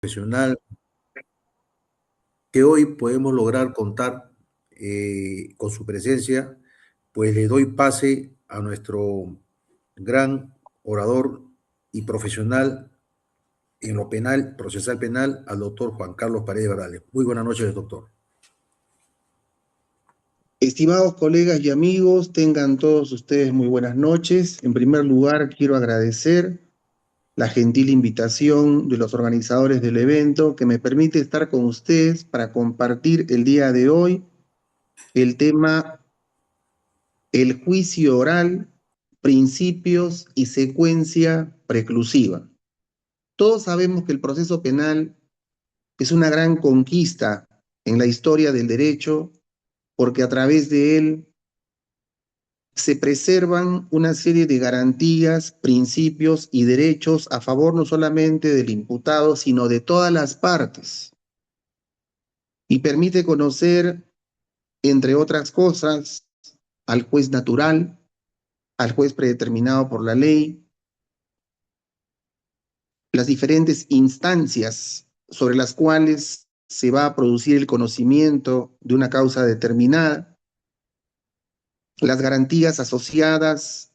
Profesional que hoy podemos lograr contar con su presencia, pues le doy pase a nuestro gran orador y profesional en lo penal, procesal penal, al doctor Juan Carlos Paredes Barales. Muy buenas noches, doctor. Estimados colegas y amigos, tengan todos ustedes muy buenas noches. En primer lugar, quiero agradecer la gentil invitación de los organizadores del evento que me permite estar con ustedes para compartir el día de hoy el tema el juicio oral, principios y secuencia preclusiva. Todos sabemos que el proceso penal es una gran conquista en la historia del derecho porque a través de él se preservan una serie de garantías, principios y derechos a favor no solamente del imputado, sino de todas las partes, y permite conocer, entre otras cosas, al juez natural, al juez predeterminado por la ley, las diferentes instancias sobre las cuales se va a producir el conocimiento de una causa determinada, las garantías asociadas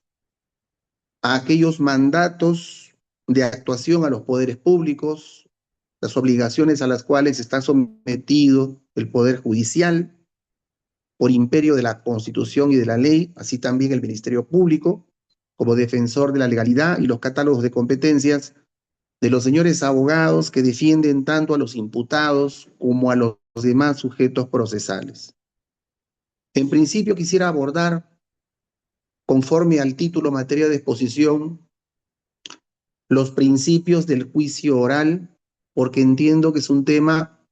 a aquellos mandatos de actuación a los poderes públicos, las obligaciones a las cuales está sometido el Poder Judicial por imperio de la Constitución y de la ley, así también el Ministerio Público, como defensor de la legalidad y los catálogos de competencias de los señores abogados que defienden tanto a los imputados como a los demás sujetos procesales. En principio quisiera abordar, conforme al título materia de exposición, los principios del juicio oral, porque entiendo que es un tema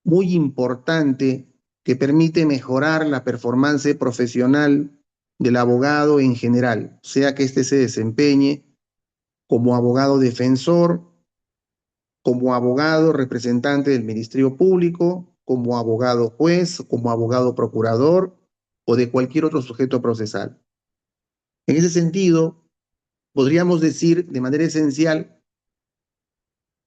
muy importante que permite mejorar la performance profesional del abogado en general, sea que éste se desempeñe como abogado defensor, como abogado representante del Ministerio Público, como abogado juez, como abogado procurador o de cualquier otro sujeto procesal. En ese sentido, podríamos decir de manera esencial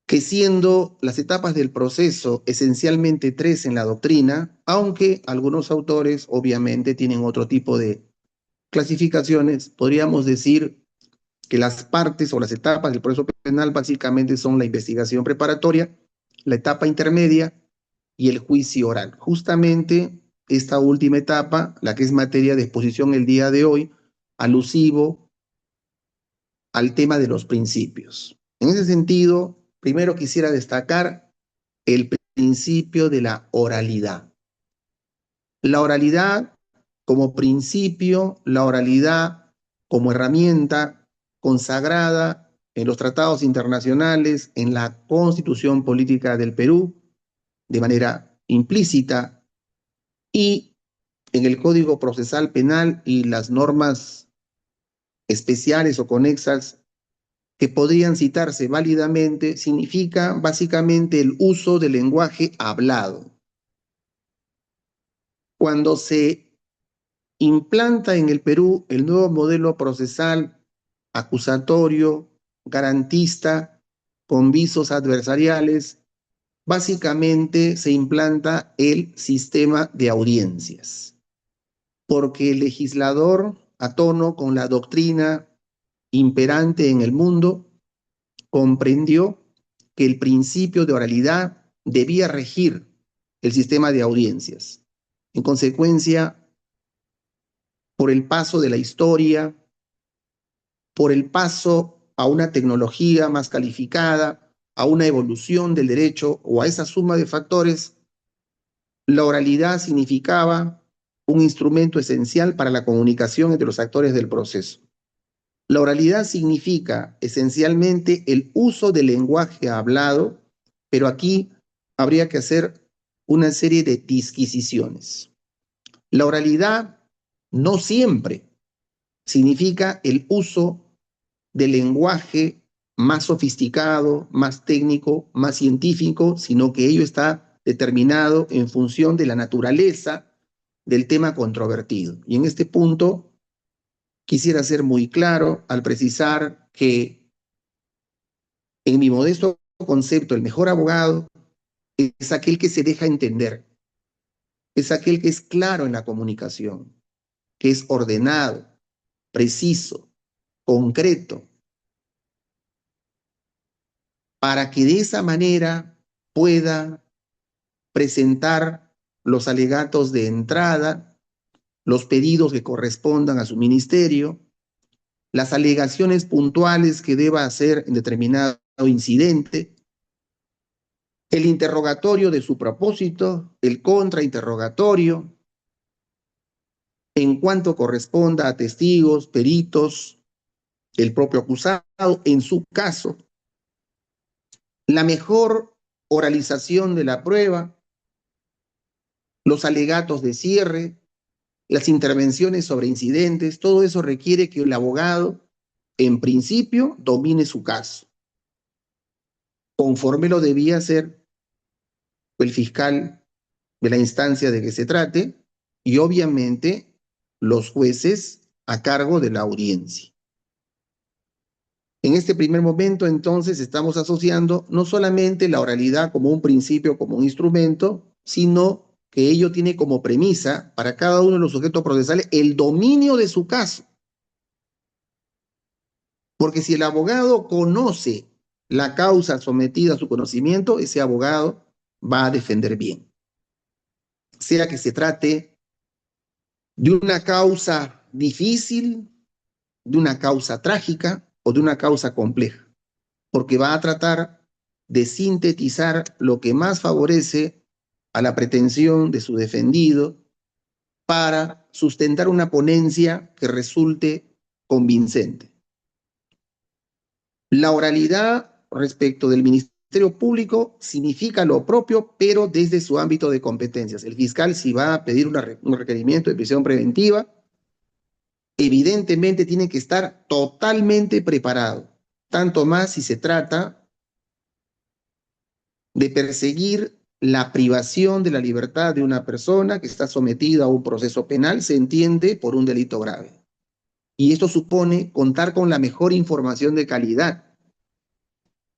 que siendo las etapas del proceso esencialmente tres en la doctrina, aunque algunos autores obviamente tienen otro tipo de clasificaciones, podríamos decir que las partes o las etapas del proceso penal básicamente son la investigación preparatoria, la etapa intermedia y el juicio oral. Justamente esta última etapa, la que es materia de exposición el día de hoy, alusivo al tema de los principios. En ese sentido, primero quisiera destacar el principio de la oralidad. La oralidad como principio, la oralidad como herramienta consagrada en los tratados internacionales, en la Constitución Política del Perú, de manera implícita, y en el Código Procesal Penal y las normas especiales o conexas que podrían citarse válidamente, significa básicamente el uso del lenguaje hablado. Cuando se implanta en el Perú el nuevo modelo procesal acusatorio, garantista, con visos adversariales, básicamente se implanta el sistema de audiencias, porque el legislador, a tono con la doctrina imperante en el mundo, comprendió que el principio de oralidad debía regir el sistema de audiencias. En consecuencia, por el paso de la historia, por el paso a una tecnología más calificada, a una evolución del derecho o a esa suma de factores, la oralidad significaba un instrumento esencial para la comunicación entre los actores del proceso. La oralidad significa esencialmente el uso del lenguaje hablado, pero aquí habría que hacer una serie de disquisiciones. La oralidad no siempre significa el uso del lenguaje más sofisticado, más técnico, más científico, sino que ello está determinado en función de la naturaleza del tema controvertido. Y en este punto quisiera ser muy claro al precisar que, en mi modesto concepto, el mejor abogado es aquel que se deja entender, es aquel que es claro en la comunicación, que es ordenado, preciso, concreto, para que de esa manera pueda presentar los alegatos de entrada, los pedidos que correspondan a su ministerio, las alegaciones puntuales que deba hacer en determinado incidente, el interrogatorio de su propósito, el contrainterrogatorio, en cuanto corresponda a testigos, peritos, el propio acusado, en su caso, la mejor oralización de la prueba, los alegatos de cierre, las intervenciones sobre incidentes, todo eso requiere que el abogado, en principio, domine su caso, conforme lo debía hacer el fiscal de la instancia de que se trate y obviamente los jueces a cargo de la audiencia. En este primer momento, entonces, estamos asociando no solamente la oralidad como un principio, como un instrumento, sino que ello tiene como premisa para cada uno de los sujetos procesales el dominio de su caso. Porque si el abogado conoce la causa sometida a su conocimiento, ese abogado va a defender bien. Sea que se trate de una causa difícil, de una causa trágica o de una causa compleja, porque va a tratar de sintetizar lo que más favorece a la pretensión de su defendido para sustentar una ponencia que resulte convincente. La oralidad respecto del Ministerio Público significa lo propio, pero desde su ámbito de competencias. El fiscal, si va a pedir un requerimiento de prisión preventiva, evidentemente tiene que estar totalmente preparado, tanto más si se trata de perseguir la privación de la libertad de una persona que está sometida a un proceso penal, se entiende, por un delito grave. Y esto supone contar con la mejor información de calidad,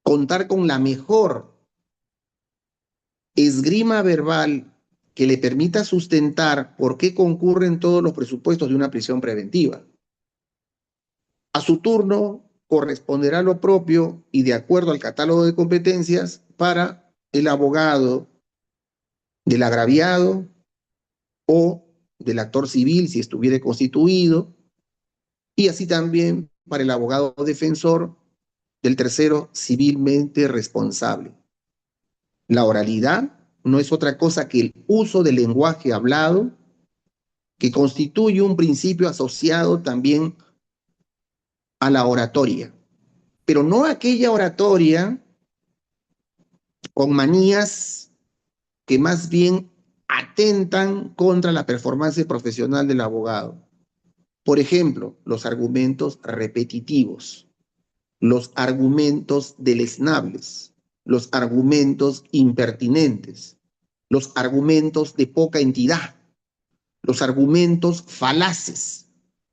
contar con la mejor esgrima verbal que le permita sustentar por qué concurren todos los presupuestos de una prisión preventiva. A su turno, corresponderá lo propio y de acuerdo al catálogo de competencias para el abogado del agraviado o del actor civil si estuviera constituido, y así también para el abogado defensor del tercero civilmente responsable. La oralidad no es otra cosa que el uso del lenguaje hablado, que constituye un principio asociado también a la oratoria, pero no aquella oratoria con manías que más bien atentan contra la performance profesional del abogado. Por ejemplo, los argumentos repetitivos, los argumentos deleznables, los argumentos impertinentes, los argumentos de poca entidad, los argumentos falaces,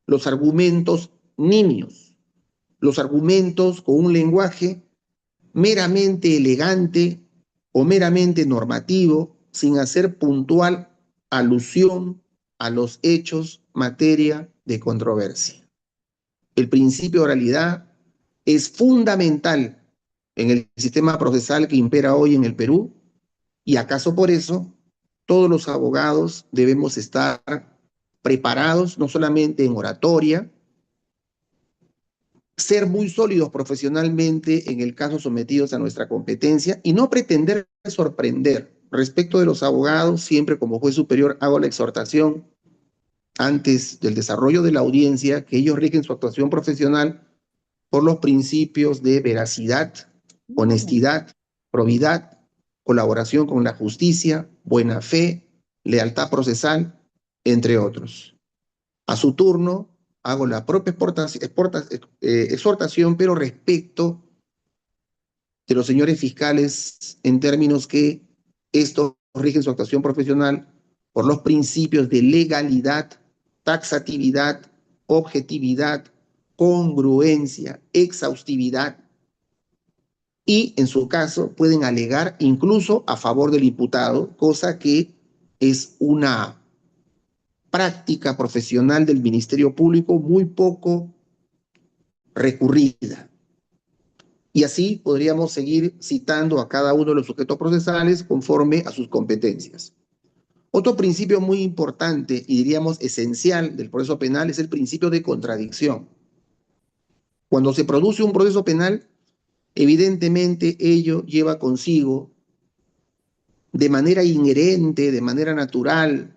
los argumentos nimios, los argumentos con un lenguaje meramente elegante o meramente normativo, sin hacer puntual alusión a los hechos materia de controversia. El principio de oralidad es fundamental en el sistema procesal que impera hoy en el Perú y acaso por eso todos los abogados debemos estar preparados no solamente en oratoria, ser muy sólidos profesionalmente en el caso sometidos a nuestra competencia y no pretender sorprender. Respecto de los abogados, siempre como juez superior hago la exhortación antes del desarrollo de la audiencia que ellos rigen su actuación profesional por los principios de veracidad, honestidad, probidad, colaboración con la justicia, buena fe, lealtad procesal, entre otros. A su turno, hago la propia exhortación, pero respecto de los señores fiscales en términos que estos rigen su actuación profesional por los principios de legalidad, taxatividad, objetividad, congruencia, exhaustividad y en su caso pueden alegar incluso a favor del imputado, cosa que es una práctica profesional del Ministerio Público muy poco recurrida. Y así podríamos seguir citando a cada uno de los sujetos procesales conforme a sus competencias. Otro principio muy importante y diríamos esencial del proceso penal es el principio de contradicción. Cuando se produce un proceso penal, evidentemente ello lleva consigo de manera inherente, de manera natural,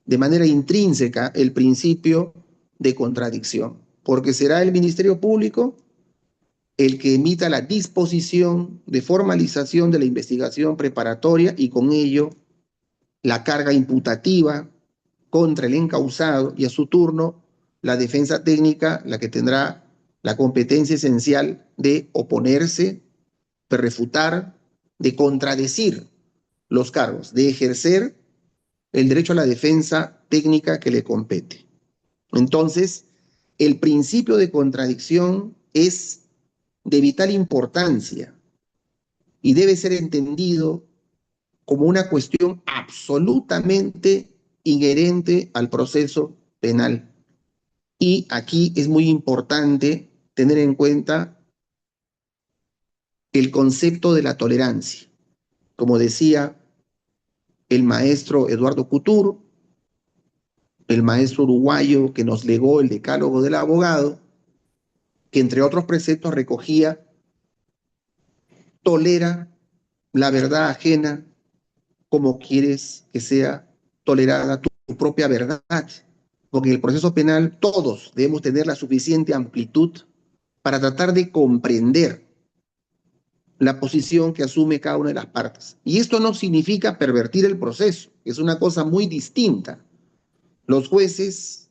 de manera intrínseca el principio de contradicción, porque será el Ministerio Público el que emita la disposición de formalización de la investigación preparatoria y con ello la carga imputativa contra el encausado y a su turno la defensa técnica la que tendrá la competencia esencial de oponerse, de refutar, de contradecir los cargos, de ejercer el derecho a la defensa técnica que le compete. Entonces, el principio de contradicción es de vital importancia y debe ser entendido como una cuestión absolutamente inherente al proceso penal. Y aquí es muy importante tener en cuenta el concepto de la tolerancia. Como decía el maestro Eduardo Couture, el maestro uruguayo que nos legó el Decálogo del Abogado, que entre otros preceptos recogía: tolera la verdad ajena como quieres que sea tolerada tu propia verdad. Porque en el proceso penal todos debemos tener la suficiente amplitud para tratar de comprender la posición que asume cada una de las partes. Y esto no significa pervertir el proceso, es una cosa muy distinta. Los jueces,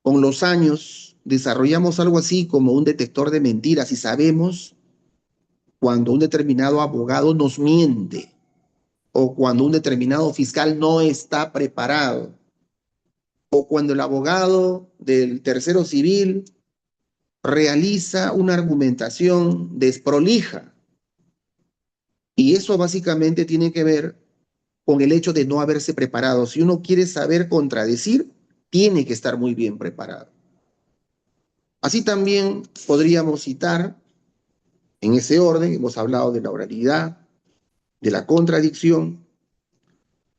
con los años, desarrollamos algo así como un detector de mentiras y sabemos cuando un determinado abogado nos miente o cuando un determinado fiscal no está preparado o cuando el abogado del tercero civil realiza una argumentación desprolija. Y eso básicamente tiene que ver con el hecho de no haberse preparado. Si uno quiere saber contradecir, tiene que estar muy bien preparado. Así también podríamos citar, en ese orden, hemos hablado de la oralidad, de la contradicción,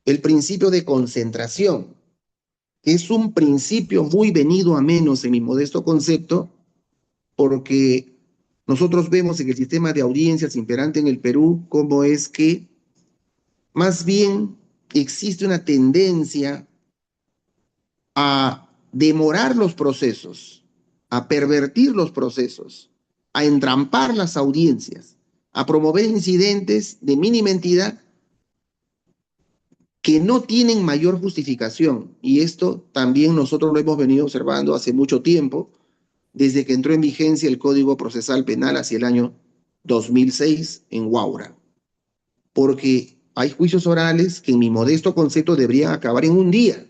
el principio de concentración, que es un principio muy venido a menos en mi modesto concepto, porque nosotros vemos en el sistema de audiencias imperante en el Perú cómo es que más bien existe una tendencia a demorar los procesos, a pervertir los procesos, a entrampar las audiencias, a promover incidentes de mínima entidad que no tienen mayor justificación. Y esto también nosotros lo hemos venido observando hace mucho tiempo, desde que entró en vigencia el Código Procesal Penal hacia el año 2006 en Huaura. Porque hay juicios orales que en mi modesto concepto deberían acabar en un día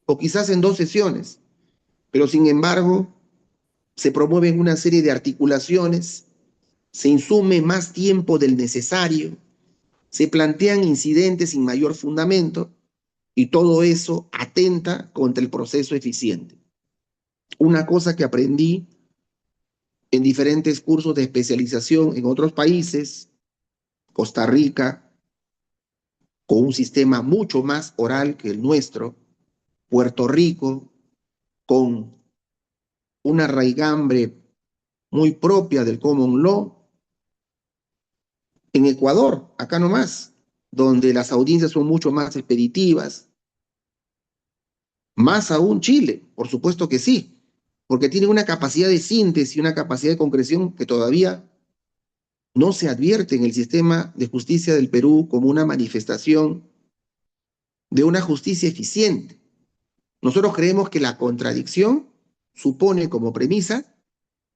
o quizás en 2 sesiones, pero sin embargo se promueven una serie de articulaciones, se insume más tiempo del necesario, se plantean incidentes sin mayor fundamento y todo eso atenta contra el proceso eficiente. Una cosa que aprendí en diferentes cursos de especialización en otros países, Costa Rica, con un sistema mucho más oral que el nuestro, Puerto Rico, con una raigambre muy propia del common law, en Ecuador, acá nomás, donde las audiencias son mucho más expeditivas, más aún Chile, por supuesto que sí, porque tiene una capacidad de síntesis y una capacidad de concreción que todavía no se advierte en el sistema de justicia del Perú como una manifestación de una justicia eficiente. Nosotros creemos que la contradicción supone como premisa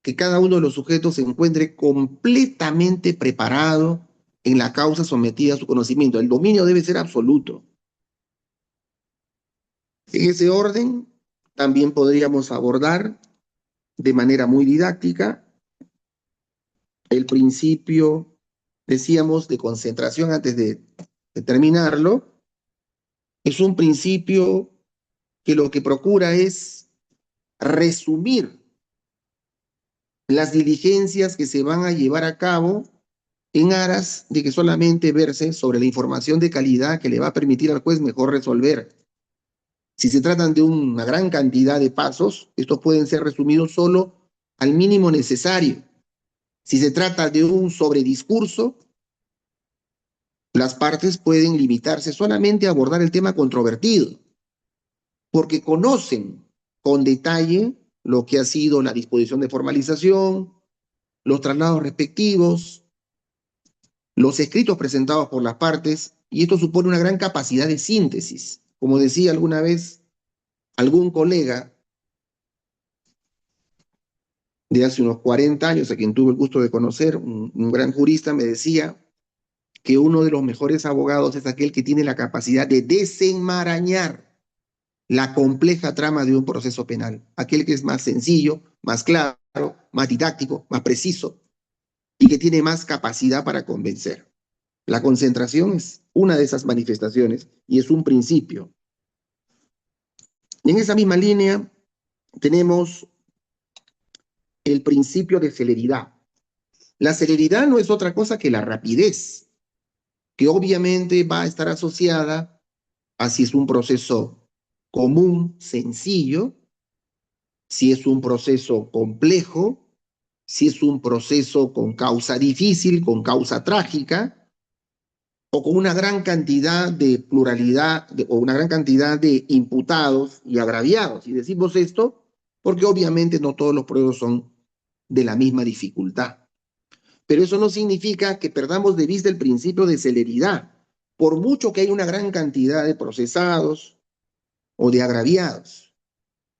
que cada uno de los sujetos se encuentre completamente preparado en la causa sometida a su conocimiento. El dominio debe ser absoluto. En ese orden, también podríamos abordar de manera muy didáctica el principio decíamos, de concentración antes de terminarlo, es un principio que lo que procura es resumir las diligencias que se van a llevar a cabo en aras de que solamente verse sobre la información de calidad que le va a permitir al juez mejor resolver. Si se tratan de una gran cantidad de pasos, estos pueden ser resumidos solo al mínimo necesario. Si se trata de un sobrediscurso, las partes pueden limitarse solamente a abordar el tema controvertido, porque conocen con detalle lo que ha sido la disposición de formalización, los traslados respectivos, los escritos presentados por las partes, y esto supone una gran capacidad de síntesis. Como decía alguna vez algún colega de hace unos 40 años, a quien tuve el gusto de conocer, un gran jurista, me decía que uno de los mejores abogados es aquel que tiene la capacidad de desenmarañar la compleja trama de un proceso penal, aquel que es más sencillo, más claro, más didáctico, más preciso y que tiene más capacidad para convencer. La concentración es una de esas manifestaciones y es un principio. Y en esa misma línea tenemos el principio de celeridad. La celeridad no es otra cosa que la rapidez, que obviamente va a estar asociada a si es un proceso común, sencillo, si es un proceso complejo, si es un proceso con causa difícil, con causa trágica, o con una gran cantidad de pluralidad o una gran cantidad de imputados y agraviados. Y decimos esto porque obviamente no todos los procesos son de la misma dificultad. Pero eso no significa que perdamos de vista el principio de celeridad, por mucho que haya una gran cantidad de procesados o de agraviados.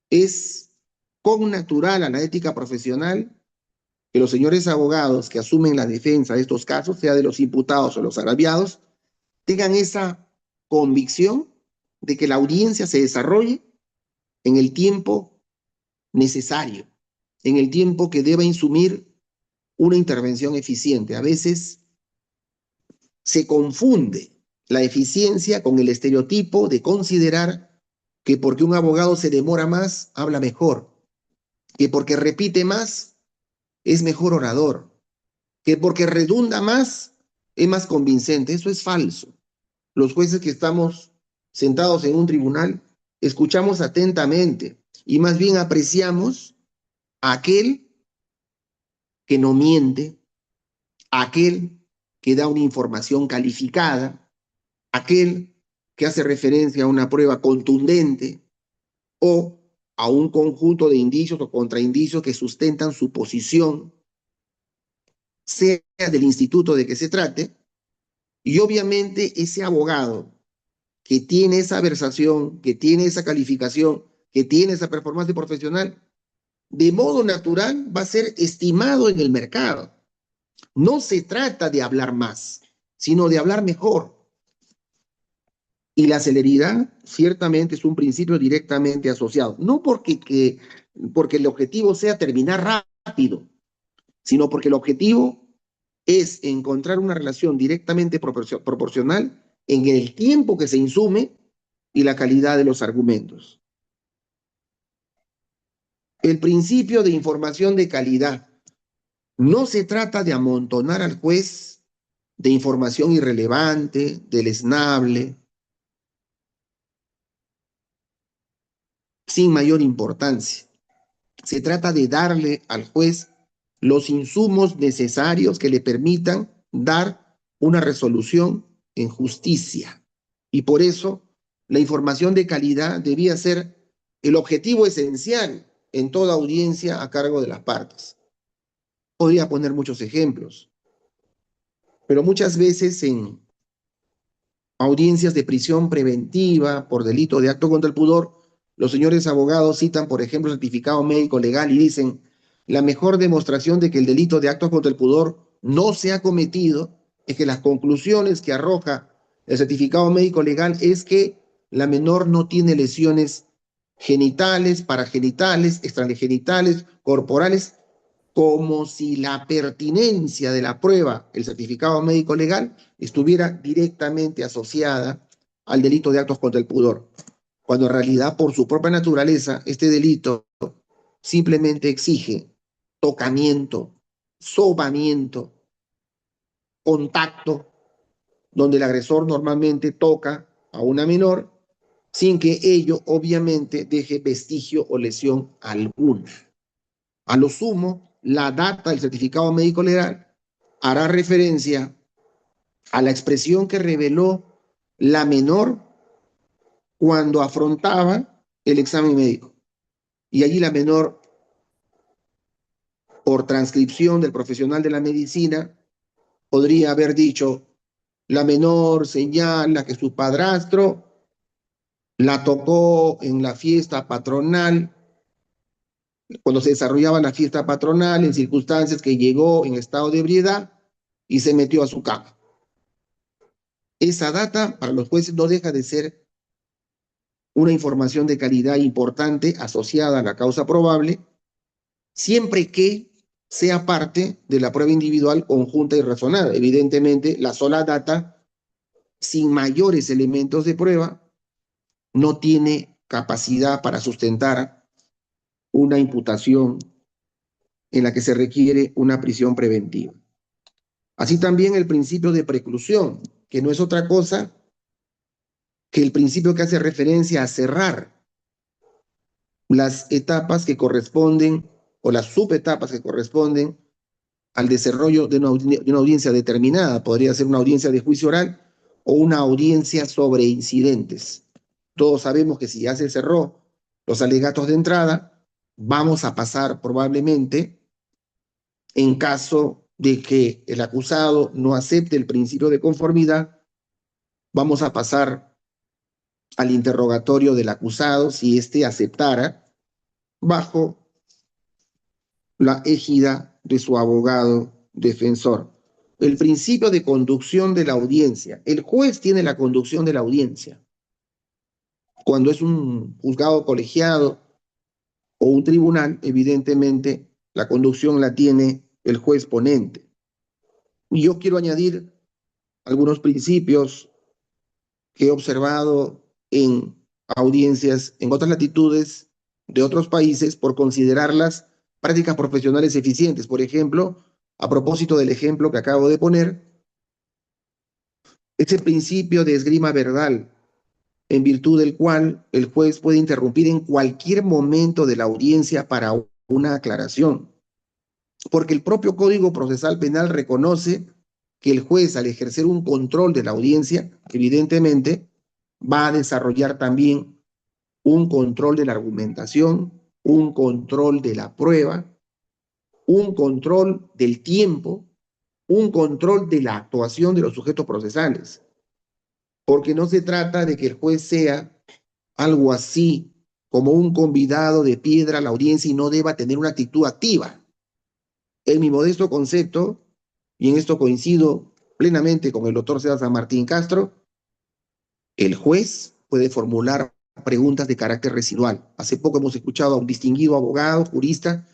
Es connatural a la ética profesional que los señores abogados que asumen la defensa de estos casos, sea de los imputados o los agraviados, tengan esa convicción de que la audiencia se desarrolle en el tiempo necesario, en el tiempo que deba insumir una intervención eficiente. A veces se confunde la eficiencia con el estereotipo de considerar que porque un abogado se demora más, habla mejor, que porque repite más, es mejor orador, que porque redunda más, es más convincente. Eso es falso. Los jueces que estamos sentados en un tribunal, escuchamos atentamente y más bien apreciamos a aquel que no miente, a aquel que da una información calificada, aquel que hace referencia a una prueba contundente o a un conjunto de indicios o contraindicios que sustentan su posición, sea del instituto de que se trate, y obviamente ese abogado que tiene esa versación, que tiene esa calificación, que tiene esa performance profesional, de modo natural va a ser estimado en el mercado. No se trata de hablar más, sino de hablar mejor. Y la celeridad ciertamente es un principio directamente asociado, no porque el objetivo sea terminar rápido, sino porque el objetivo es encontrar una relación directamente proporcional en el tiempo que se insume y la calidad de los argumentos. El principio de información de calidad. No se trata de amontonar al juez de información irrelevante, deleznable, sin mayor importancia. Se trata de darle al juez los insumos necesarios que le permitan dar una resolución en justicia. Y por eso la información de calidad debía ser el objetivo esencial en toda audiencia a cargo de las partes. Podría poner muchos ejemplos, pero muchas veces en audiencias de prisión preventiva por delito de acto contra el pudor, los señores abogados citan, por ejemplo, el certificado médico legal y dicen, la mejor demostración de que el delito de acto contra el pudor no se ha cometido es que las conclusiones que arroja el certificado médico legal es que la menor no tiene lesiones genitales, paragenitales, extragenitales, corporales, como si la pertinencia de la prueba, el certificado médico legal, estuviera directamente asociada al delito de actos contra el pudor, cuando en realidad, por su propia naturaleza, este delito simplemente exige tocamiento, sobamiento, contacto, donde el agresor normalmente toca a una menor sin que ello obviamente deje vestigio o lesión alguna. A lo sumo, la data del certificado médico legal hará referencia a la expresión que reveló la menor cuando afrontaba el examen médico. Y allí la menor, por transcripción del profesional de la medicina, podría haber dicho: la menor señala que su padrastro la tocó en la fiesta patronal, cuando se desarrollaba la fiesta patronal, en circunstancias que llegó en estado de ebriedad y se metió a su cama. Esa data para los jueces no deja de ser una información de calidad importante asociada a la causa probable, siempre que sea parte de la prueba individual conjunta y razonada. Evidentemente, la sola data, sin mayores elementos de prueba, no tiene capacidad para sustentar una imputación en la que se requiere una prisión preventiva. Así también el principio de preclusión, que no es otra cosa que el principio que hace referencia a cerrar las etapas que corresponden o las subetapas que corresponden al desarrollo de una audiencia determinada. Podría ser una audiencia de juicio oral o una audiencia sobre incidentes. Todos sabemos que si ya se cerró los alegatos de entrada, vamos a pasar probablemente, en caso de que el acusado no acepte el principio de conformidad, vamos a pasar al interrogatorio del acusado si éste aceptara bajo la égida de su abogado defensor. El principio de conducción de la audiencia. El juez tiene la conducción de la audiencia. Cuando es un juzgado colegiado o un tribunal, evidentemente la conducción la tiene el juez ponente. Y yo quiero añadir algunos principios que he observado en audiencias en otras latitudes de otros países por considerarlas prácticas profesionales eficientes. Por ejemplo, a propósito del ejemplo que acabo de poner, ese principio de esgrima verbal, en virtud del cual el juez puede interrumpir en cualquier momento de la audiencia para una aclaración, porque el propio Código Procesal Penal reconoce que el juez, al ejercer un control de la audiencia, evidentemente va a desarrollar también un control de la argumentación, un control de la prueba, un control del tiempo, un control de la actuación de los sujetos procesales. Porque no se trata de que el juez sea algo así como un convidado de piedra a la audiencia y no deba tener una actitud activa. En mi modesto concepto, y en esto coincido plenamente con el doctor César San Martín Castro, el juez puede formular preguntas de carácter residual. Hace poco hemos escuchado a un distinguido abogado, jurista,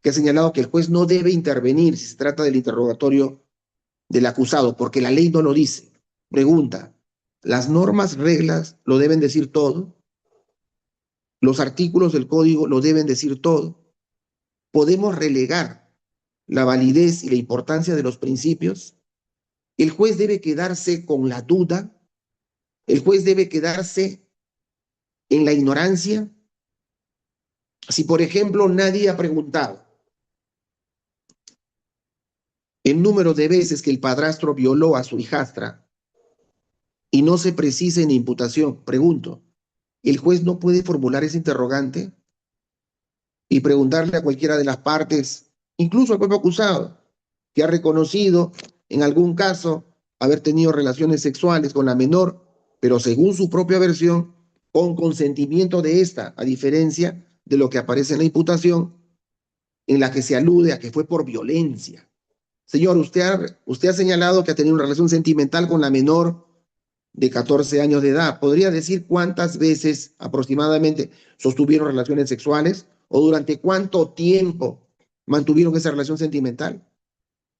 que ha señalado que el juez no debe intervenir si se trata del interrogatorio del acusado, porque la ley no lo dice. Pregunta: ¿las normas, reglas lo deben decir todo? ¿Los artículos del código lo deben decir todo? ¿Podemos relegar la validez y la importancia de los principios? El juez debe quedarse con la duda. El juez debe quedarse en la ignorancia. Si, por ejemplo, nadie ha preguntado el número de veces que el padrastro violó a su hijastra y no se precisa en imputación, pregunto, ¿el juez no puede formular ese interrogante y preguntarle a cualquiera de las partes, incluso al propio acusado, que ha reconocido en algún caso haber tenido relaciones sexuales con la menor, pero según su propia versión, con consentimiento de esta, a diferencia de lo que aparece en la imputación, en la que se alude a que fue por violencia? Señor, usted ha señalado que ha tenido una relación sentimental con la menor de 14 años de edad. ¿Podría decir cuántas veces aproximadamente sostuvieron relaciones sexuales o durante cuánto tiempo mantuvieron esa relación sentimental,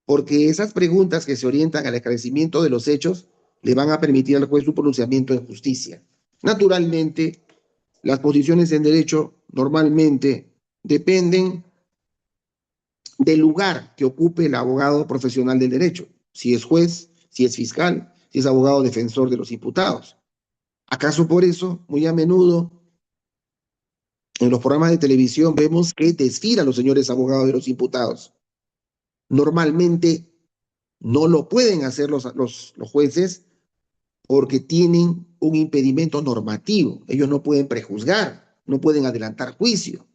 porque esas preguntas que se orientan al esclarecimiento de los hechos le van a permitir al juez su pronunciamiento en justicia. Naturalmente, las posiciones en derecho normalmente dependen del lugar que ocupe el abogado profesional del derecho, si es juez, si es fiscal, si es abogado defensor de los imputados. ¿Acaso por eso, muy a menudo, en los programas de televisión vemos que desfilan los señores abogados de los imputados? Normalmente no lo pueden hacer los jueces porque tienen un impedimento normativo. Ellos no pueden prejuzgar, no pueden adelantar juicio,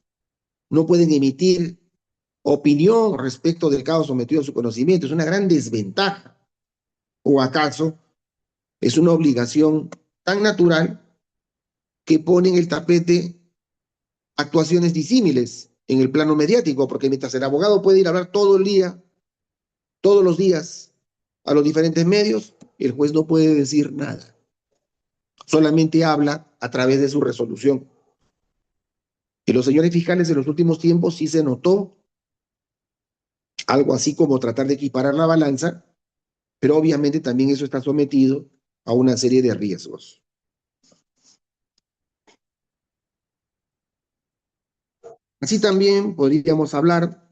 no pueden emitir opinión respecto del caso sometido a su conocimiento. Es una gran desventaja. ¿O acaso es una obligación tan natural que pone en el tapete actuaciones disímiles en el plano mediático? Porque mientras el abogado puede ir a hablar todo el día, todos los días, a los diferentes medios, el juez no puede decir nada. Solamente habla a través de su resolución. Y los señores fiscales en los últimos tiempos sí se notó algo así como tratar de equiparar la balanza, pero obviamente también eso está sometido a una serie de riesgos. Así también podríamos hablar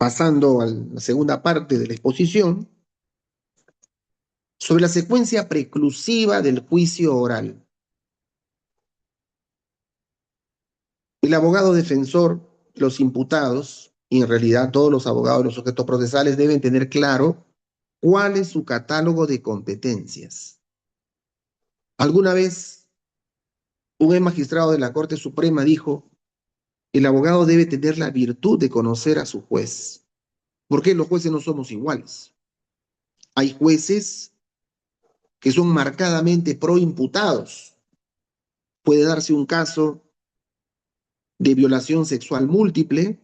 pasando a la segunda parte de la exposición, sobre la secuencia preclusiva del juicio oral. El abogado defensor, los imputados, y en realidad todos los abogados de los sujetos procesales deben tener claro cuál es su catálogo de competencias. Alguna vez un ex magistrado de la Corte Suprema dijo, el abogado debe tener la virtud de conocer a su juez, porque los jueces no somos iguales. Hay jueces que son marcadamente pro imputados. Puede darse un caso de violación sexual múltiple,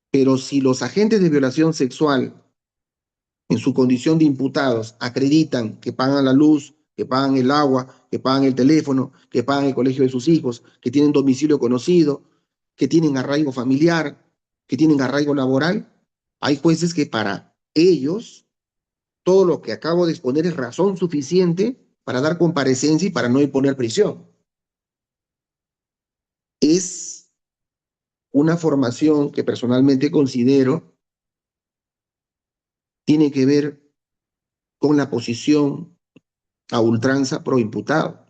pero si los agentes de violación sexual en su condición de imputados acreditan que pagan la luz, que pagan el agua, que pagan el teléfono, que pagan el colegio de sus hijos, que tienen domicilio conocido, que tienen arraigo familiar, que tienen arraigo laboral, hay jueces que para ellos todo lo que acabo de exponer es razón suficiente para dar comparecencia y para no imponer prisión. Es una formación que personalmente considero tiene que ver con la posición a ultranza pro imputado.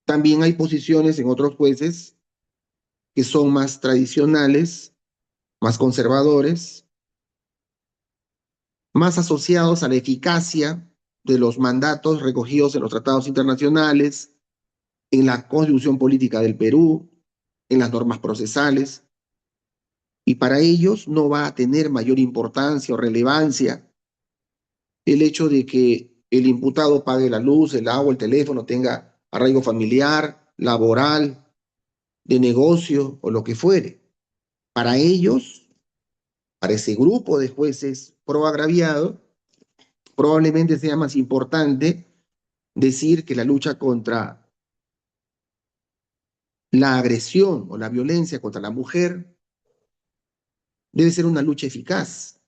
También hay posiciones en otros jueces que son más tradicionales, más conservadores, más asociados a la eficacia de los mandatos recogidos en los tratados internacionales, en la Constitución Política del Perú, en las normas procesales, y para ellos no va a tener mayor importancia o relevancia el hecho de que el imputado pague la luz, el agua, el teléfono, tenga arraigo familiar, laboral, de negocio o lo que fuere. Para ellos, para ese grupo de jueces pro agraviado, probablemente sea más importante decir que la lucha contra la agresión o la violencia contra la mujer debe ser una lucha eficaz,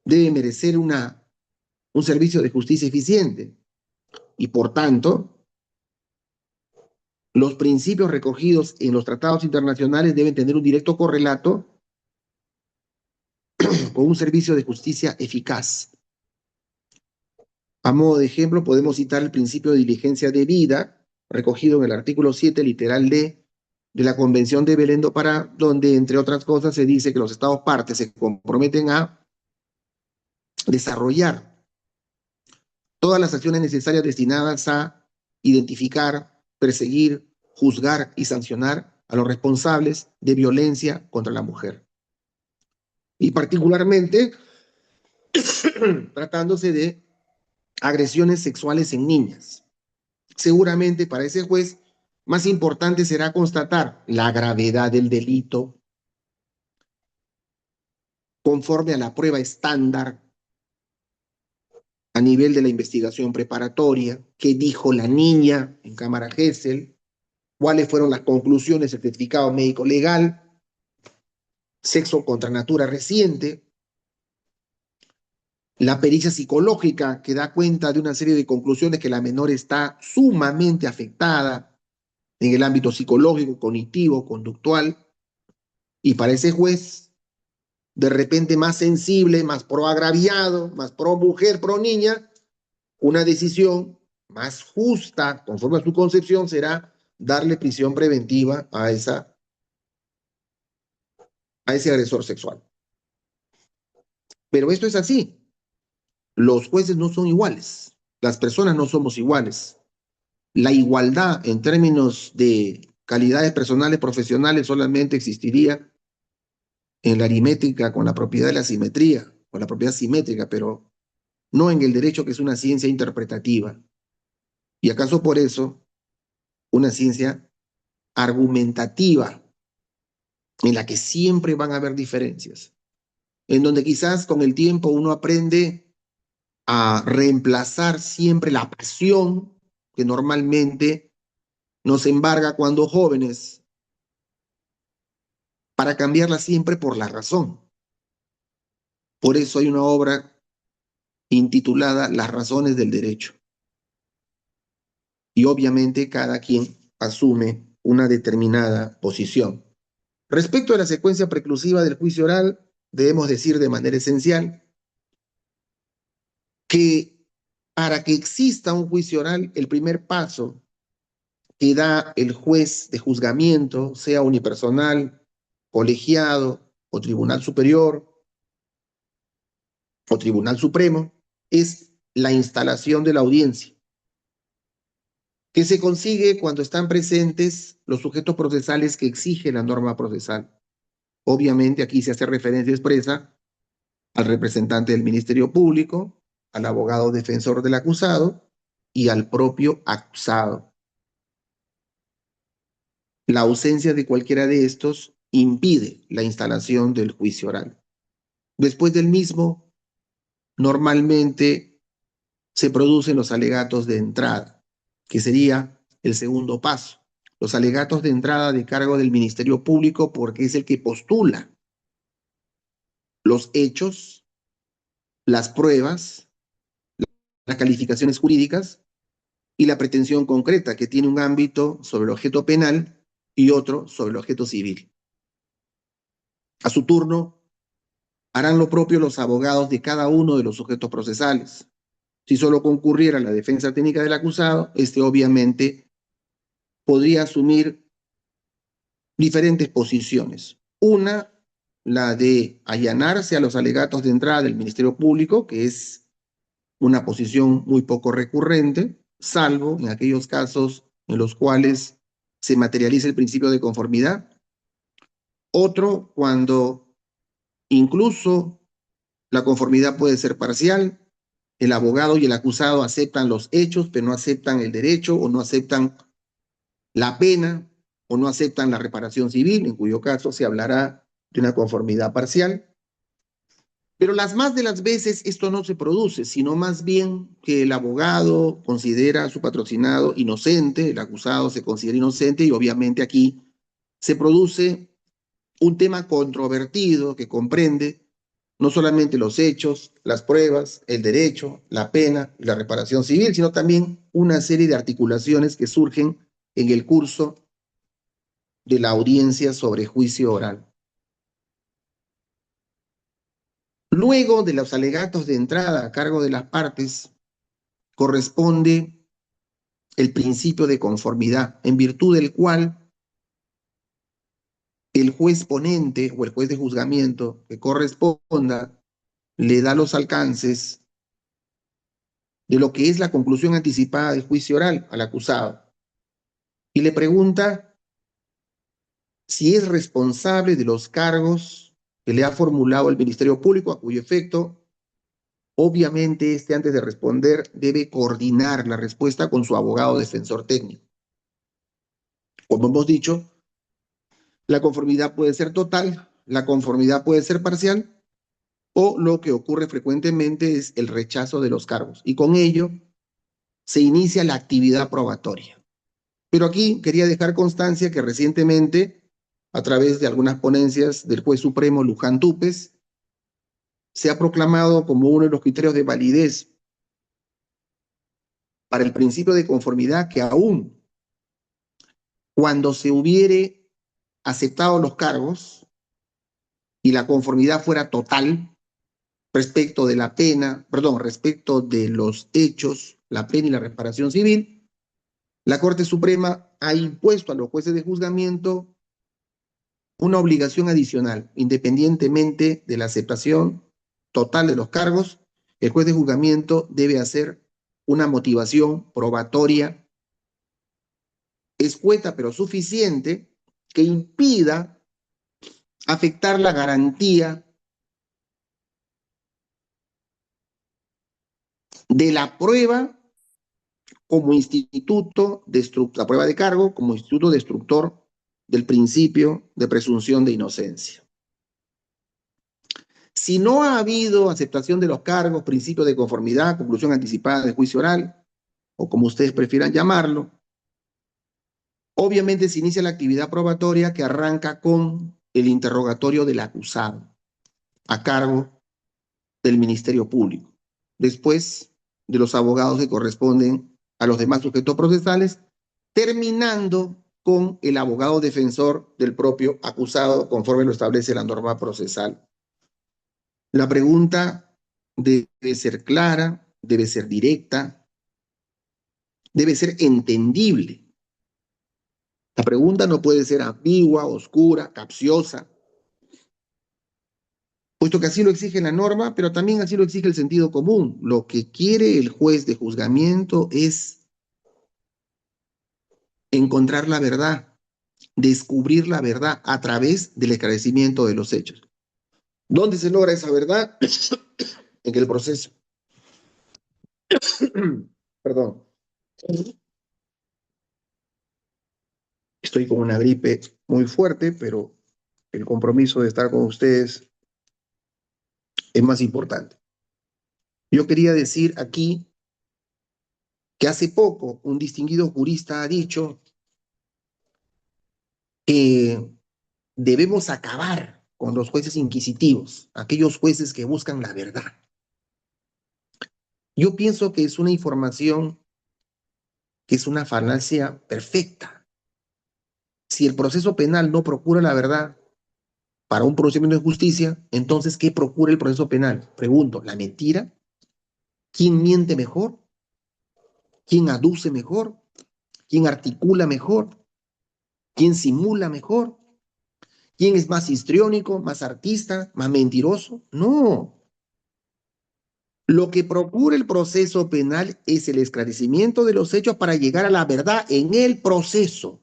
debe merecer un servicio de justicia eficiente y por tanto los principios recogidos en los tratados internacionales deben tener un directo correlato con un servicio de justicia eficaz. A modo de ejemplo, podemos citar el principio de diligencia debida, recogido en el artículo 7, literal D, de la Convención de Belén do Pará, donde, entre otras cosas, se dice que los Estados partes se comprometen a desarrollar todas las acciones necesarias destinadas a identificar, perseguir, juzgar y sancionar a los responsables de violencia contra la mujer. Y particularmente tratándose de agresiones sexuales en niñas. Seguramente para ese juez más importante será constatar la gravedad del delito conforme a la prueba estándar a nivel de la investigación preparatoria, qué dijo la niña en cámara Gesell, cuáles fueron las conclusiones del certificado médico legal, sexo contra natura reciente, la pericia psicológica que da cuenta de una serie de conclusiones que la menor está sumamente afectada en el ámbito psicológico, cognitivo, conductual, y para ese juez, de repente más sensible, más pro agraviado, más pro mujer, pro niña, una decisión más justa, conforme a su concepción, será darle prisión preventiva a ese agresor sexual. Pero esto es así. Los jueces no son iguales. Las personas no somos iguales. La igualdad en términos de calidades personales, profesionales, solamente existiría en la aritmética con la propiedad de la simetría, con la propiedad simétrica, pero no en el derecho, que es una ciencia interpretativa. Y acaso por eso, una ciencia argumentativa, en la que siempre van a haber diferencias, en donde quizás con el tiempo uno aprende a reemplazar siempre la pasión que normalmente nos embarga cuando jóvenes, para cambiarla siempre por la razón. Por eso hay una obra intitulada Las razones del derecho. Y obviamente cada quien asume una determinada posición. Respecto a la secuencia preclusiva del juicio oral, debemos decir de manera esencial que para que exista un juicio oral, el primer paso que da el juez de juzgamiento, sea unipersonal, colegiado o tribunal superior o tribunal supremo, es la instalación de la audiencia, que se consigue cuando están presentes los sujetos procesales que exige la norma procesal. Obviamente aquí se hace referencia expresa al representante del Ministerio Público, al abogado defensor del acusado y al propio acusado. La ausencia de cualquiera de estos impide la instalación del juicio oral. Después del mismo, normalmente se producen los alegatos de entrada, que sería el segundo paso. Los alegatos de entrada de cargo del Ministerio Público, porque es el que postula los hechos, las pruebas, las calificaciones jurídicas y la pretensión concreta, que tiene un ámbito sobre el objeto penal y otro sobre el objeto civil. A su turno, harán lo propio los abogados de cada uno de los sujetos procesales. Si solo concurriera la defensa técnica del acusado, este obviamente podría asumir diferentes posiciones. Una, la de allanarse a los alegatos de entrada del Ministerio Público, que es una posición muy poco recurrente, salvo en aquellos casos en los cuales se materializa el principio de conformidad. Otro, cuando incluso la conformidad puede ser parcial, el abogado y el acusado aceptan los hechos, pero no aceptan el derecho o no aceptan la pena o no aceptan la reparación civil, en cuyo caso se hablará de una conformidad parcial. Pero las más de las veces esto no se produce, sino más bien que el abogado considera a su patrocinado inocente, el acusado se considera inocente y obviamente aquí se produce un tema controvertido que comprende no solamente los hechos, las pruebas, el derecho, la pena y la reparación civil, sino también una serie de articulaciones que surgen en el curso de la audiencia sobre juicio oral. Luego de los alegatos de entrada a cargo de las partes, corresponde el principio de conformidad, en virtud del cual el juez ponente o el juez de juzgamiento que corresponda le da los alcances de lo que es la conclusión anticipada del juicio oral al acusado y le pregunta si es responsable de los cargos que le ha formulado el Ministerio Público, a cuyo efecto, obviamente, antes de responder, debe coordinar la respuesta con su abogado defensor técnico. Como hemos dicho, la conformidad puede ser total, la conformidad puede ser parcial, o lo que ocurre frecuentemente es el rechazo de los cargos. Y con ello se inicia la actividad probatoria. Pero aquí quería dejar constancia que recientemente, a través de algunas ponencias del juez supremo Luján Túpez, se ha proclamado como uno de los criterios de validez para el principio de conformidad que aún cuando se hubiere aceptado los cargos y la conformidad fuera total respecto de la pena, perdón, respecto de los hechos, la pena y la reparación civil, la Corte Suprema ha impuesto a los jueces de juzgamiento una obligación adicional, independientemente de la aceptación total de los cargos, el juez de juzgamiento debe hacer una motivación probatoria escueta pero suficiente que impida afectar la garantía de la prueba como instituto la prueba de cargo como instituto destructor del principio de presunción de inocencia. Si no ha habido aceptación de los cargos, principio de conformidad, conclusión anticipada de juicio oral, o como ustedes prefieran llamarlo, obviamente se inicia la actividad probatoria que arranca con el interrogatorio del acusado a cargo del Ministerio Público. Después de los abogados que corresponden a los demás sujetos procesales, terminando con el abogado defensor del propio acusado, conforme lo establece la norma procesal. La pregunta debe ser clara, debe ser directa, debe ser entendible. La pregunta no puede ser ambigua, oscura, capciosa, puesto que así lo exige la norma, pero también así lo exige el sentido común. Lo que quiere el juez de juzgamiento es encontrar la verdad, descubrir la verdad a través del esclarecimiento de los hechos. ¿Dónde se logra esa verdad? En el proceso. Perdón. Estoy con una gripe muy fuerte, pero el compromiso de estar con ustedes es más importante. Yo quería decir aquí que hace poco un distinguido jurista ha dicho que debemos acabar con los jueces inquisitivos, aquellos jueces que buscan la verdad. Yo pienso que es una información que es una falacia perfecta. Si el proceso penal no procura la verdad para un procedimiento de justicia, entonces, ¿qué procura el proceso penal? Pregunto, ¿la mentira? ¿Quién miente mejor? ¿Quién aduce mejor? ¿Quién articula mejor? ¿Quién simula mejor? ¿Quién es más histriónico, más artista, más mentiroso? No. Lo que procura el proceso penal es el esclarecimiento de los hechos para llegar a la verdad en el proceso.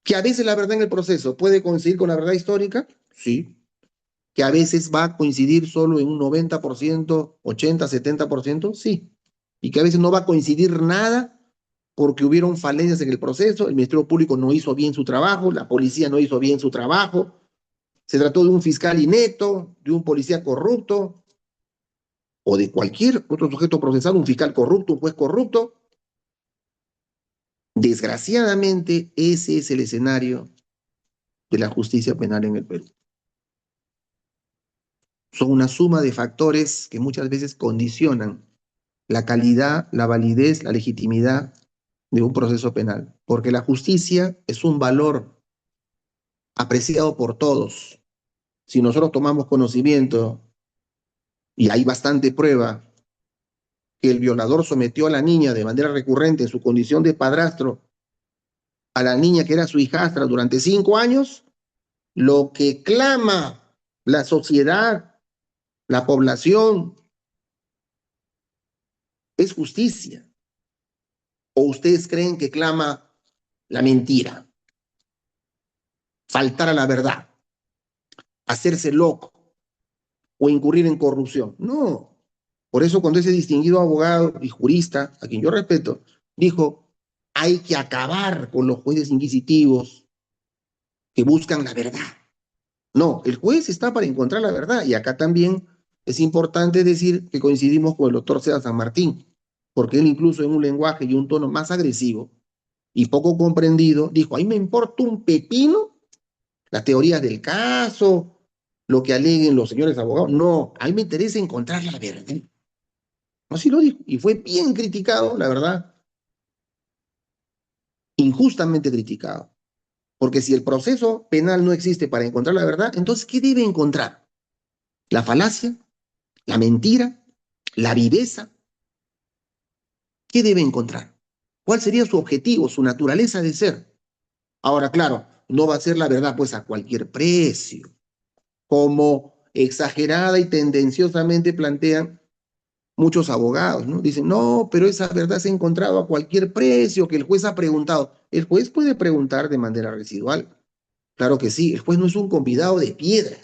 Que a veces la verdad en el proceso puede coincidir con la verdad histórica, sí. Que a veces va a coincidir solo en un 90%, 80, 70%, sí. Y que a veces no va a coincidir nada porque hubieron falencias en el proceso, el Ministerio Público no hizo bien su trabajo, la policía no hizo bien su trabajo, se trató de un fiscal inepto, de un policía corrupto, o de cualquier otro sujeto procesado, un fiscal corrupto, un juez corrupto. Desgraciadamente, ese es el escenario de la justicia penal en el Perú. Son una suma de factores que muchas veces condicionan la calidad, la validez, la legitimidad de un proceso penal, porque la justicia es un valor apreciado por todos. Si nosotros tomamos conocimiento, y hay bastante prueba, que el violador sometió a la niña de manera recurrente en su condición de padrastro, a la niña que era su hijastra durante 5 años, lo que clama la sociedad, la población, es justicia. ¿O ustedes creen que clama la mentira, faltar a la verdad, hacerse loco o incurrir en corrupción? No. Por eso cuando ese distinguido abogado y jurista, a quien yo respeto, dijo, hay que acabar con los jueces inquisitivos que buscan la verdad. No, el juez está para encontrar la verdad. Y acá también es importante decir que coincidimos con el doctor Seda San Martín, porque él incluso en un lenguaje y un tono más agresivo y poco comprendido, dijo, ahí me importa un pepino las teorías del caso, lo que aleguen los señores abogados. No, a mí me interesa encontrar la verdad. Así lo dijo. Y fue bien criticado, la verdad, injustamente criticado. Porque si el proceso penal no existe para encontrar la verdad, entonces, ¿qué debe encontrar? ¿La falacia? ¿La mentira? ¿La viveza? ¿Qué debe encontrar? ¿Cuál sería su objetivo, su naturaleza de ser? Ahora, claro, no va a ser la verdad pues a cualquier precio, como exagerada y tendenciosamente plantean muchos abogados, ¿no? Dicen, no, pero esa verdad se ha encontrado a cualquier precio, que el juez ha preguntado. El juez puede preguntar de manera residual. Claro que sí, el juez no es un convidado de piedra.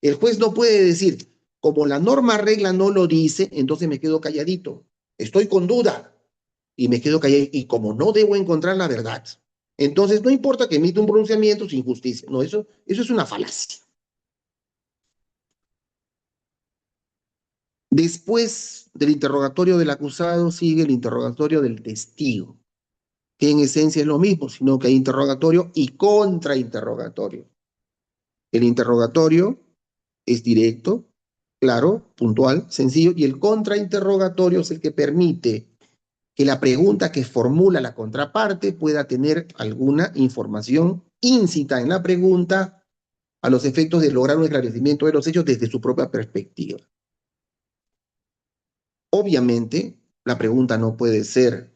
El juez no puede decir, como la norma regla no lo dice, entonces me quedo calladito. Estoy con duda y me quedo callado. Y como no debo encontrar la verdad, entonces no importa que emita un pronunciamiento sin justicia. No, eso es una falacia. Después del interrogatorio del acusado sigue el interrogatorio del testigo, que en esencia es lo mismo, sino que hay interrogatorio y contrainterrogatorio. El interrogatorio es directo, claro, puntual, sencillo, y el contrainterrogatorio es el que permite que la pregunta que formula la contraparte pueda tener alguna información íncita en la pregunta a los efectos de lograr un esclarecimiento de los hechos desde su propia perspectiva. Obviamente, la pregunta no puede ser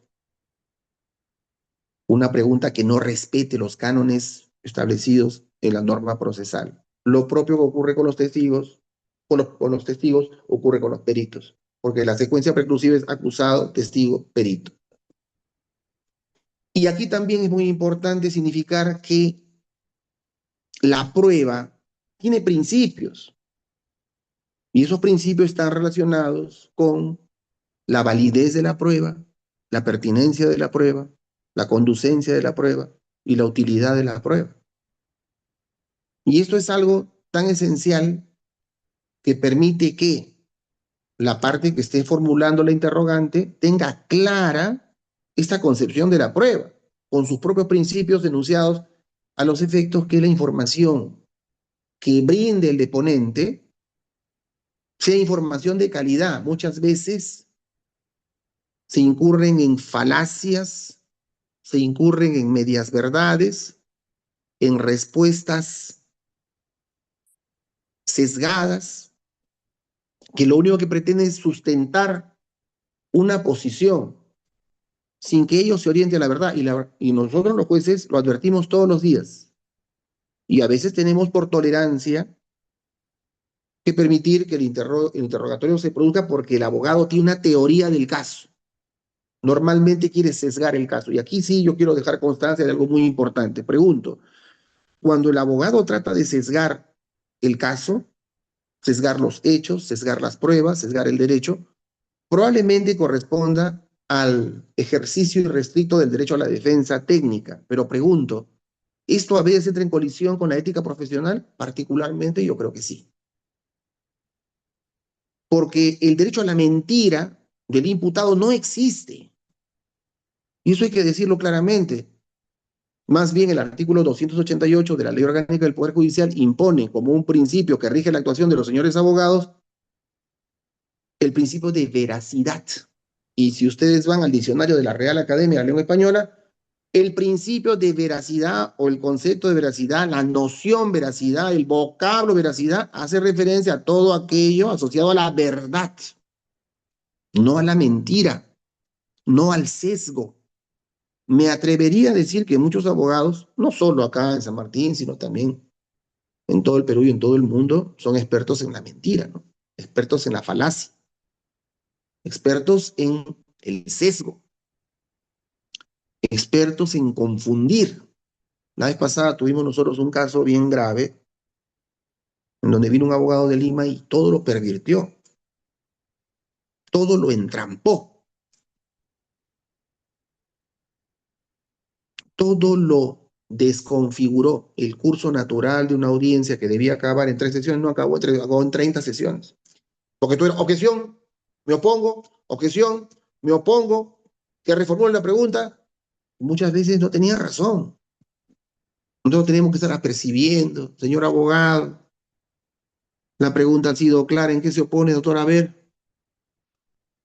una pregunta que no respete los cánones establecidos en la norma procesal. Lo propio que ocurre con los testigos, con los testigos ocurre con los peritos, porque la secuencia preclusiva es acusado, testigo, perito. Y aquí también es muy importante significar que la prueba tiene principios y esos principios están relacionados con la validez de la prueba, la pertinencia de la prueba, la conducencia de la prueba y la utilidad de la prueba. Y esto es algo tan esencial que permite que la parte que esté formulando la interrogante tenga clara esta concepción de la prueba, con sus propios principios enunciados a los efectos que la información que brinde el deponente sea información de calidad. Muchas veces se incurren en falacias, se incurren en medias verdades, en respuestas sesgadas, que lo único que pretende es sustentar una posición sin que ellos se orienten a la verdad. Y nosotros los jueces lo advertimos todos los días. Y a veces tenemos por tolerancia que permitir que el interrogatorio se produzca porque el abogado tiene una teoría del caso. Normalmente quiere sesgar el caso. Y aquí sí yo quiero dejar constancia de algo muy importante. Pregunto, cuando el abogado trata de sesgar el caso, sesgar los hechos, sesgar las pruebas, sesgar el derecho, probablemente corresponda al ejercicio irrestricto del derecho a la defensa técnica. Pero pregunto, ¿esto a veces entra en colisión con la ética profesional? Particularmente yo creo que sí. Porque el derecho a la mentira del imputado no existe. Y eso hay que decirlo claramente. Más bien, el artículo 288 de la Ley Orgánica del Poder Judicial impone como un principio que rige la actuación de los señores abogados el principio de veracidad. Y si ustedes van al diccionario de la Real Academia de la Lengua Española, el principio de veracidad o el concepto de veracidad, la noción veracidad, el vocablo veracidad, hace referencia a todo aquello asociado a la verdad, no a la mentira, no al sesgo. Me atrevería a decir que muchos abogados, no solo acá en San Martín, sino también en todo el Perú y en todo el mundo, son expertos en la mentira, ¿no? Expertos en la falacia, expertos en el sesgo, expertos en confundir. La vez pasada tuvimos nosotros un caso bien grave en donde vino un abogado de Lima y todo lo pervirtió, todo lo entrampó, todo lo desconfiguró el curso natural de una audiencia que debía acabar en 3 sesiones, no acabó, acabó en 30 sesiones. Porque tú eras objeción, me opongo, objeción, me opongo, que reformule la pregunta. Muchas veces no tenía razón. Nosotros tenemos que estar apercibiendo, señor abogado, la pregunta ha sido clara, ¿en qué se opone, doctor? A ver,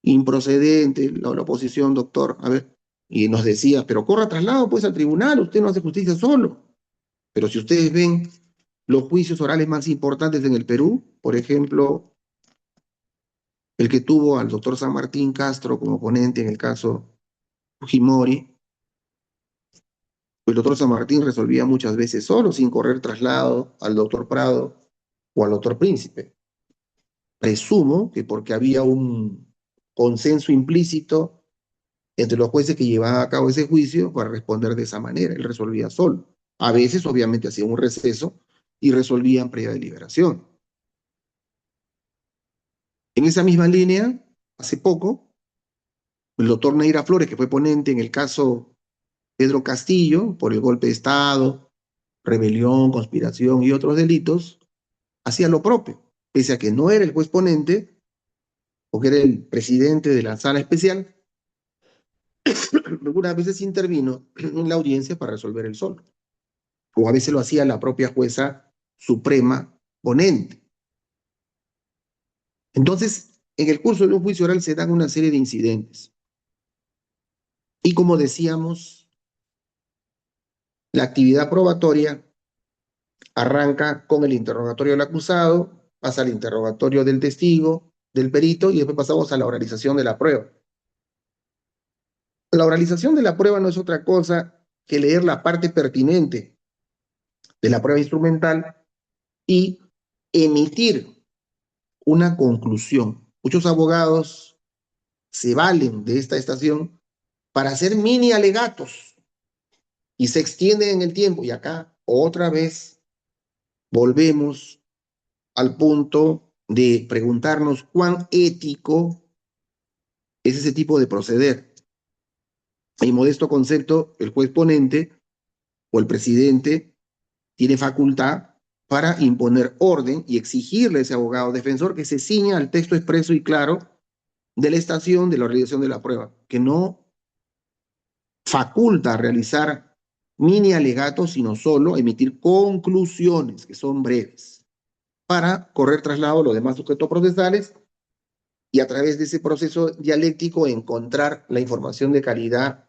improcedente, la oposición, doctor, a ver. Y nos decía, pero corra traslado pues al tribunal, usted no hace justicia solo. Pero si ustedes ven los juicios orales más importantes en el Perú, por ejemplo, el que tuvo al doctor San Martín Castro como ponente en el caso Fujimori, el doctor San Martín resolvía muchas veces solo, sin correr traslado al doctor Prado o al doctor Príncipe. Presumo que porque había un consenso implícito entre los jueces que llevaban a cabo ese juicio para responder de esa manera. Él resolvía solo. A veces, obviamente, hacía un receso y resolvían previa deliberación. En esa misma línea, hace poco, el doctor Neira Flores, que fue ponente en el caso Pedro Castillo por el golpe de Estado, rebelión, conspiración y otros delitos, hacía lo propio, pese a que no era el juez ponente, porque era el presidente de la sala especial, algunas veces intervino en la audiencia para resolver el solo. O a veces lo hacía la propia jueza suprema ponente. Entonces, en el curso de un juicio oral se dan una serie de incidentes. Y como decíamos, la actividad probatoria arranca con el interrogatorio del acusado, pasa al interrogatorio del testigo, del perito, y después pasamos a la oralización de la prueba. La oralización de la prueba no es otra cosa que leer la parte pertinente de la prueba instrumental y emitir una conclusión. Muchos abogados se valen de esta estación para hacer mini alegatos y se extienden en el tiempo. Y acá otra vez volvemos al punto de preguntarnos cuán ético es ese tipo de proceder. En modesto concepto, el juez ponente o el presidente tiene facultad para imponer orden y exigirle a ese abogado defensor que se ciña al texto expreso y claro de la estación de la realización de la prueba, que no faculta a realizar mini alegatos, sino solo emitir conclusiones que son breves para correr traslado a los demás sujetos procesales y a través de ese proceso dialéctico encontrar la información de calidad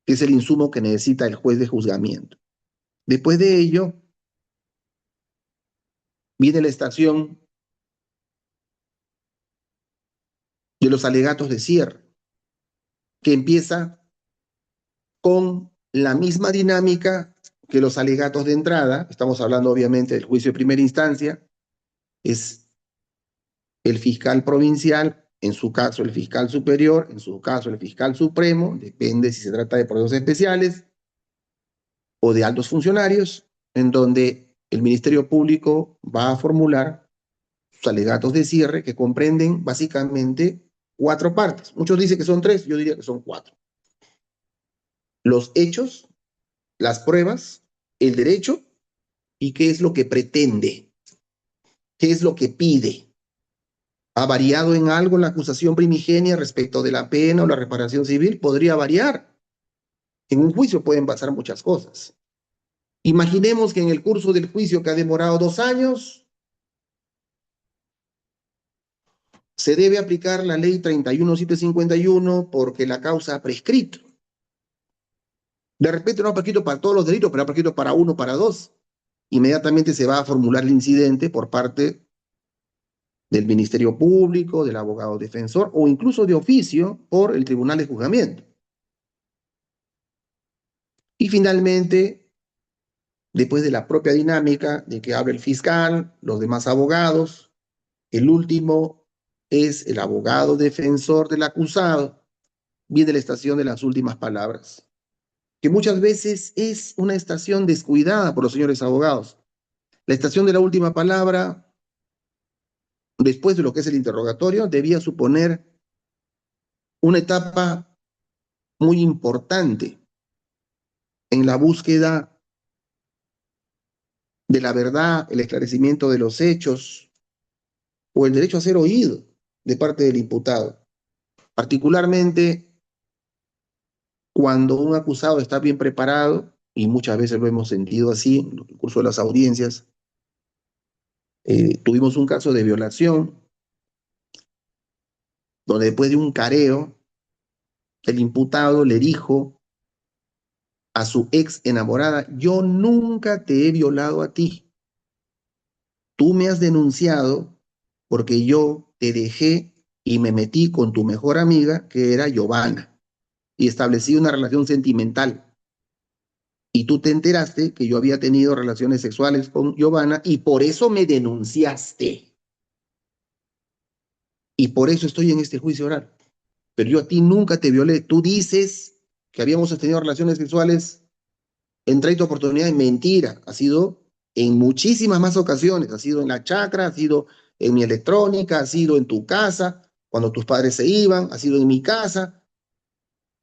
que es el insumo que necesita el juez de juzgamiento. Después de ello, viene la estación de los alegatos de cierre, que empieza con la misma dinámica que los alegatos de entrada. Estamos hablando obviamente del juicio de primera instancia, es el fiscal provincial, en su caso el fiscal superior, en su caso el fiscal supremo, depende si se trata de procesos especiales o de altos funcionarios, en donde el Ministerio Público va a formular sus alegatos de cierre que comprenden básicamente 4 partes. Muchos dicen que son 3, yo diría que son 4. Los hechos, las pruebas, el derecho y qué es lo que pretende, qué es lo que pide. ¿Ha variado en algo la acusación primigenia respecto de la pena o la reparación civil? Podría variar. En un juicio pueden pasar muchas cosas. Imaginemos que en el curso del juicio que ha demorado 2 años, se debe aplicar la ley 31751 porque la causa ha prescrito. De repente no ha prescrito para todos los delitos, pero ha prescrito para uno, para dos. Inmediatamente se va a formular el incidente por parte del Ministerio Público, del abogado defensor o incluso de oficio por el Tribunal de Juzgamiento. Y finalmente, después de la propia dinámica de que habla el fiscal, los demás abogados, el último es el abogado defensor del acusado, viene la estación de las últimas palabras, que muchas veces es una estación descuidada por los señores abogados. La estación de la última palabra, después de lo que es el interrogatorio, debía suponer una etapa muy importante en la búsqueda de la verdad, el esclarecimiento de los hechos o el derecho a ser oído de parte del imputado. Particularmente cuando un acusado está bien preparado, y muchas veces lo hemos sentido así en el curso de las audiencias. Tuvimos un caso de violación donde después de un careo, el imputado le dijo a su ex enamorada: yo nunca te he violado a ti. Tú me has denunciado porque yo te dejé y me metí con tu mejor amiga, que era Giovanna, y establecí una relación sentimental. Y tú te enteraste que yo había tenido relaciones sexuales con Giovanna y por eso me denunciaste. Y por eso estoy en este juicio oral. Pero yo a ti nunca te violé. Tú dices que habíamos tenido relaciones sexuales en 30 oportunidades. Mentira. Ha sido en muchísimas más ocasiones. Ha sido en la chacra, ha sido en mi electrónica, ha sido en tu casa, cuando tus padres se iban, ha sido en mi casa.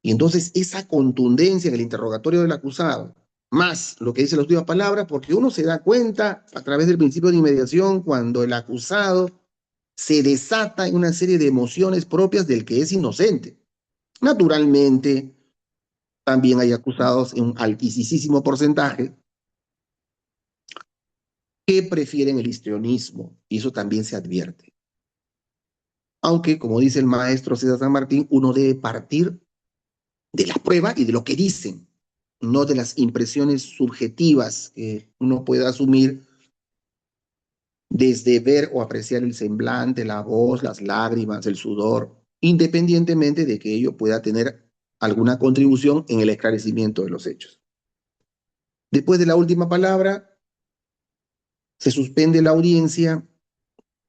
Y entonces esa contundencia en el interrogatorio del acusado, más lo que dice las últimas palabras, porque uno se da cuenta a través del principio de inmediación cuando el acusado se desata en una serie de emociones propias del que es inocente. Naturalmente, también hay acusados en un altísimo porcentaje que prefieren el histrionismo, y eso también se advierte. Aunque, como dice el maestro César San Martín, uno debe partir de la prueba y de lo que dicen, no de las impresiones subjetivas que uno puede asumir desde ver o apreciar el semblante, la voz, las lágrimas, el sudor, independientemente de que ello pueda tener alguna contribución en el esclarecimiento de los hechos. Después de la última palabra, se suspende la audiencia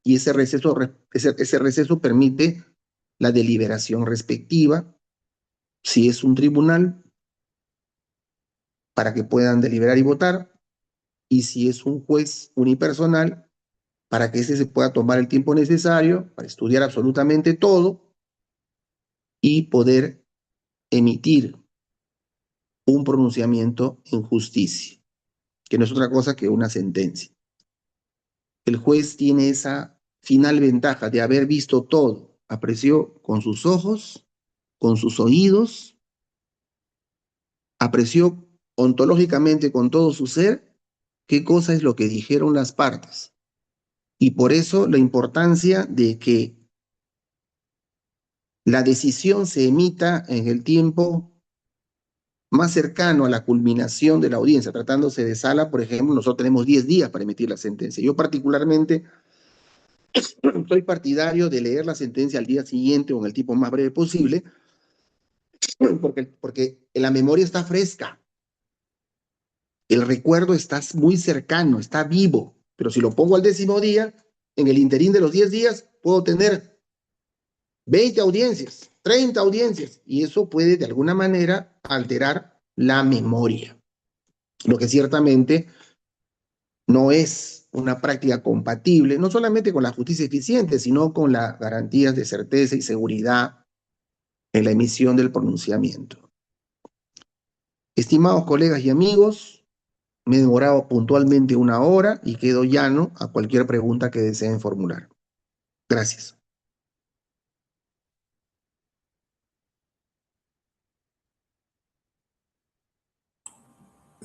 y ese receso permite la deliberación respectiva, si es un tribunal, para que puedan deliberar y votar, y si es un juez unipersonal, para que ese se pueda tomar el tiempo necesario para estudiar absolutamente todo y poder emitir un pronunciamiento en justicia, que no es otra cosa que una sentencia. El juez tiene esa final ventaja de haber visto todo, apreció con sus ojos, con sus oídos, apreció ontológicamente con todo su ser qué cosa es lo que dijeron las partes. Y por eso la importancia de que la decisión se emita en el tiempo más cercano a la culminación de la audiencia. Tratándose de sala, por ejemplo, nosotros tenemos 10 días para emitir la sentencia. Yo particularmente soy partidario de leer la sentencia al día siguiente o en el tiempo más breve posible, porque la memoria está fresca, el recuerdo está muy cercano, está vivo, pero si lo pongo al 10.º día, en el interín de los 10 días, puedo tener 20 audiencias, 30 audiencias, y eso puede de alguna manera alterar la memoria, lo que ciertamente no es una práctica compatible, no solamente con la justicia eficiente, sino con las garantías de certeza y seguridad en la emisión del pronunciamiento. Estimados colegas y amigos, me he demorado puntualmente 1 hora y quedo llano a cualquier pregunta que deseen formular. Gracias.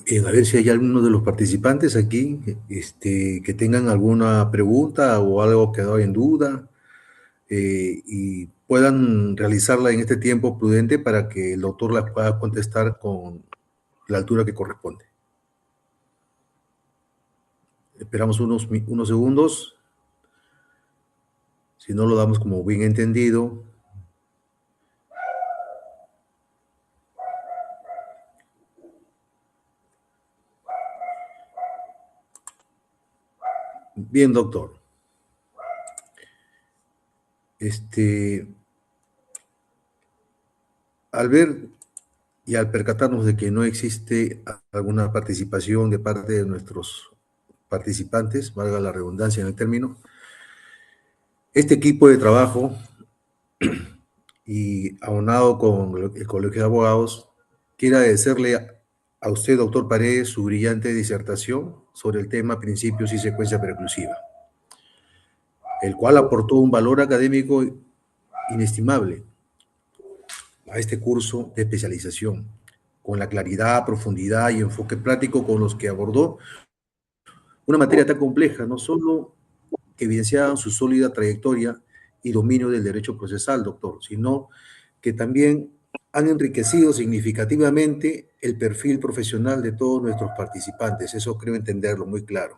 Bien, a ver si hay alguno de los participantes aquí que tengan alguna pregunta o algo que quedó en duda y puedan realizarla en este tiempo prudente para que el doctor la pueda contestar con la altura que corresponde. Esperamos unos segundos. Si no lo damos como bien entendido. Bien, doctor. Al ver y al percatarnos de que no existe alguna participación de parte de nuestros participantes, valga la redundancia en el término, este equipo de trabajo y aunado con el Colegio de Abogados, quiero agradecerle a usted, doctor Paredes, su brillante disertación sobre el tema principios y secuencia preclusiva, el cual aportó un valor académico inestimable a este curso de especialización, con la claridad, profundidad y enfoque práctico con los que abordó una materia tan compleja, no solo que evidenciaban su sólida trayectoria y dominio del derecho procesal, doctor, sino que también han enriquecido significativamente el perfil profesional de todos nuestros participantes. Eso creo entenderlo muy claro.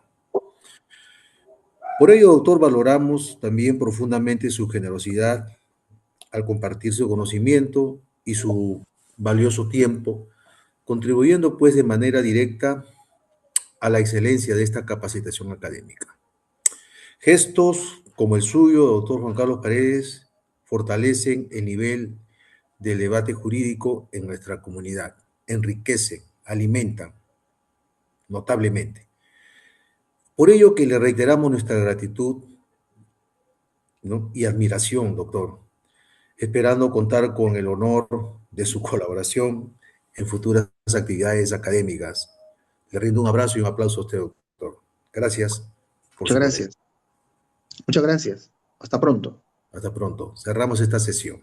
Por ello, doctor, valoramos también profundamente su generosidad al compartir su conocimiento y su valioso tiempo, contribuyendo pues de manera directa a la excelencia de esta capacitación académica. Gestos como el suyo, doctor Juan Carlos Paredes, fortalecen el nivel del debate jurídico en nuestra comunidad, enriquecen, alimentan notablemente. Por ello que le reiteramos nuestra gratitud, ¿no?, y admiración, doctor, esperando contar con el honor de su colaboración en futuras actividades académicas. Le rindo un abrazo y un aplauso a usted, doctor. Gracias por Muchas su conexión. gracias. Muchas gracias. Hasta pronto. Hasta pronto. Cerramos esta sesión.